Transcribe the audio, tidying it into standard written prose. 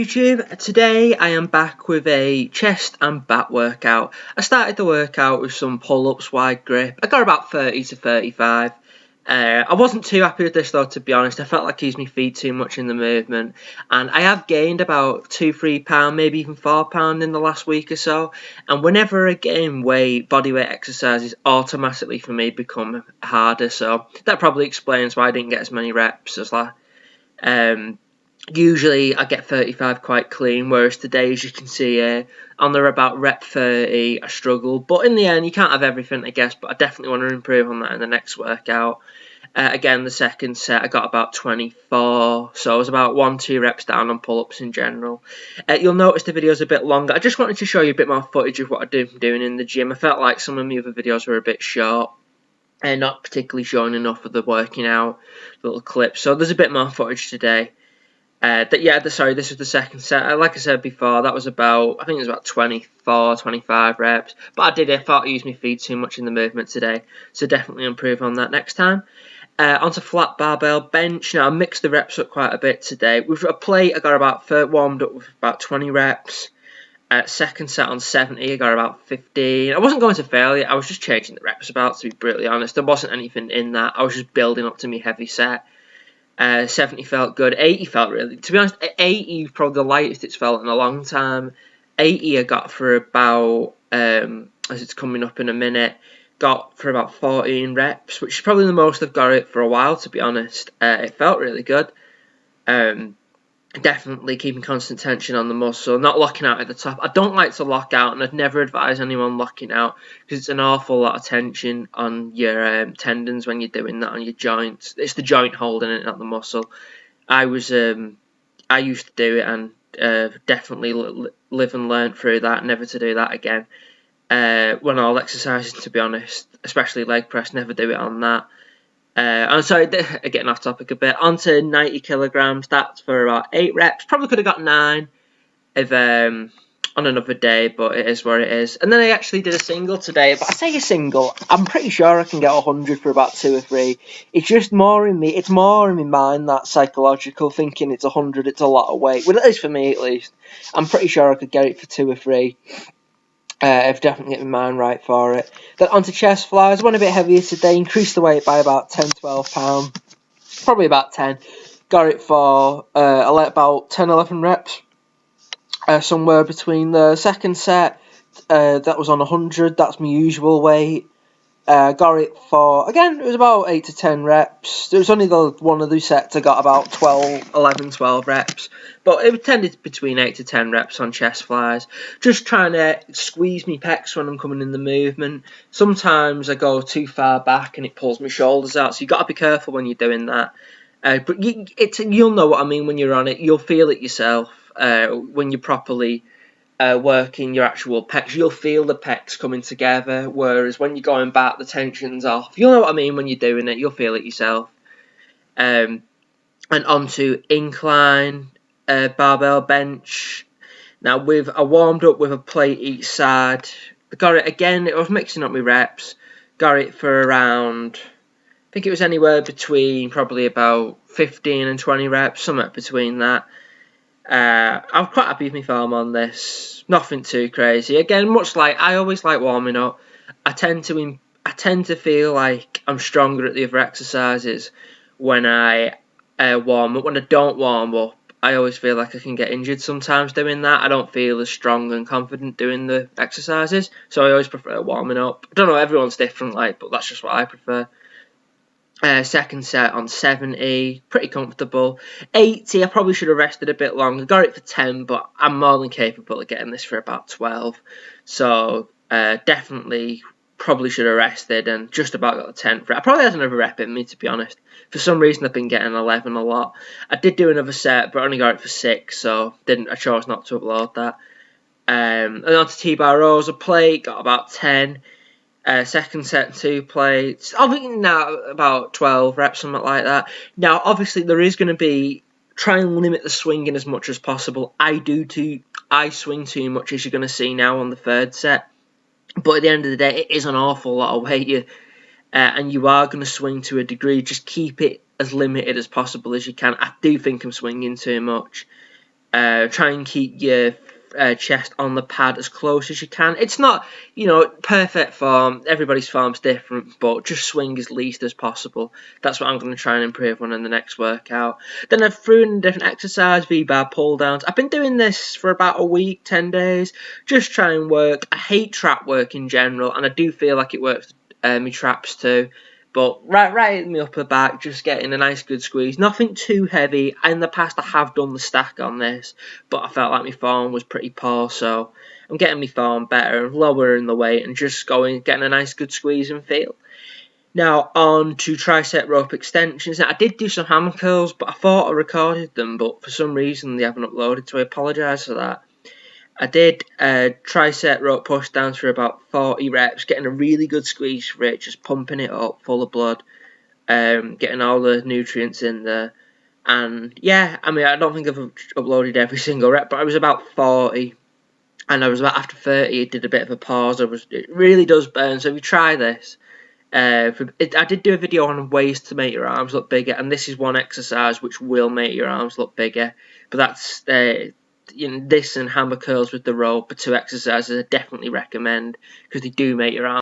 YouTube, today I am back with a chest and back workout. I started the workout with some pull-ups, wide grip. I got about 30 to 35. I wasn't too happy with this though, to be honest. I felt like I used my feet too much in the movement, and I have gained about 2-3 pounds, maybe even 4 pounds in the last week or so. And whenever I gain weight, bodyweight exercises automatically for me become harder. So that probably explains why I didn't get as many reps as last. Usually I get 35 quite clean, whereas today, as you can see on the about rep 30, I struggle. But in the end, you can't have everything, I guess, but I definitely want to improve on that in the next workout. Again, the second set, I got about 24, so I was about 1-2 reps down on pull-ups in general. You'll notice the video's a bit longer. I just wanted to show you a bit more footage of what I'm doing in the gym. I felt like some of my other videos were a bit short and not particularly showing enough of the working out little clips, so there's a bit more footage today. Sorry, this was the second set. Like I said before, that was I think it was about 24, 25 reps. But I thought I used my feet too much in the movement today, so definitely improve on that next time. Onto flat barbell bench. Now, I mixed the reps up quite a bit today. With a plate, I got warmed up with about 20 reps. Second set on 70, I got about 15. I wasn't going to failure, I was just changing the reps about, to be brutally honest. There wasn't anything in that. I was just building up to my heavy set. 70 felt good. 80 felt really, to be honest, 80 is probably the lightest it's felt in a long time. 80 I got for about, as it's coming up in a minute, got for about 14 reps, which is probably the most I've got it for a while, to be honest. It felt really good. Definitely keeping constant tension on the muscle, not locking out at the top. I don't like to lock out, and I'd never advise anyone locking out because it's an awful lot of tension on your tendons when you're doing that on your joints. It's the joint holding it, not the muscle. I used to do it and definitely live and learn through that, never to do that again. When all exercises, to be honest, especially leg press, never do it on that. I'm sorry, getting off topic a bit. Onto 90 kilograms. That's for about 8 reps. Probably could have got 9 if on another day, but it is what it is. And then I actually did a single today. But I say a single, I'm pretty sure I can get 100 for about 2 or 3. It's just more in me. It's more in my mind, that psychological thinking. It's 100. It's a lot of weight. Well, at least for me, at least. I'm pretty sure I could get it for 2 or 3. I've definitely got my mind right for it. Then onto chest flies. I went a bit heavier today. Increased the weight by about 10-12 pounds. Probably about 10. Got it for about 10-11 reps. Somewhere between the second set. That was on 100. That's my usual weight. Got it for, again, it was about 8 to 10 reps. There was only one of those sets I got about 12 reps. But it tended between 8 to 10 reps on chest flies. Just trying to squeeze me pecs when I'm coming in the movement. Sometimes I go too far back and it pulls my shoulders out. So you've got to be careful when you're doing that. But you'll know what I mean when you're on it. You'll feel it yourself when you're properly working your actual pecs. You'll feel the pecs coming together, whereas when you're going back, the tension's off. You'll know what I mean when you're doing it. You'll feel it yourself. And onto incline barbell bench. Now, I warmed up with a plate each side. I got it again. I was mixing up my reps. Got it for around, I think it was anywhere between probably about 15 and 20 reps, somewhere between that. I'm quite happy with my form on this. Nothing too crazy. Again, much like I always like warming up. I tend to feel like I'm stronger at the other exercises when I warm up. When I don't warm up, I always feel like I can get injured sometimes doing that. I don't feel as strong and confident doing the exercises, so I always prefer warming up. I don't know, everyone's different, but that's just what I prefer. Second set on 70, pretty comfortable. 80, I probably should have rested a bit longer. Got it for 10, but I'm more than capable of getting this for about 12. So definitely probably should have rested and just about got the 10th rep. I probably had another rep in me, to be honest. For some reason, I've been getting 11 a lot. I did do another set, but I only got it for 6, so I chose not to upload that. And on to T-bar rows, a plate, got about 10. Second set, 2 plates. I think now about 12 reps, something like that. Now, obviously, there is going to be, try and limit the swinging as much as possible. I swing too much, as you're going to see now on the third set. But at the end of the day, it is an awful lot of weight, and you are going to swing to a degree. Just keep it as limited as possible as you can. I do think I'm swinging too much. Try and keep your chest on the pad as close as you can. It's not, perfect form. Everybody's form's different, but just swing as least as possible. That's what I'm going to try and improve on in the next workout. Then I've threw in a different exercise, V-bar pull downs. I've been doing this for about a week, 10 days. Just try and work. I hate trap work in general, and I do feel like it works my traps too. But right in the upper back, just getting a nice good squeeze. Nothing too heavy. In the past, I have done the stack on this, but I felt like my form was pretty poor, so I'm getting my form better, lowering the weight, and just getting a nice good squeeze and feel. Now, on to tricep rope extensions. Now, I did do some hammer curls, but I thought I recorded them, but for some reason they haven't uploaded, so I apologise for that. I did tricep rope push downs for about 40 reps, getting a really good squeeze for it, just pumping it up full of blood, getting all the nutrients in there. And yeah, I mean, I don't think I've uploaded every single rep, but I was about 40, and I was about after 30, it did a bit of a pause. It really does burn, so if you try this, I did do a video on ways to make your arms look bigger, and this is one exercise which will make your arms look bigger. But that's this and hammer curls with the rope are two exercises I definitely recommend because they do make your arms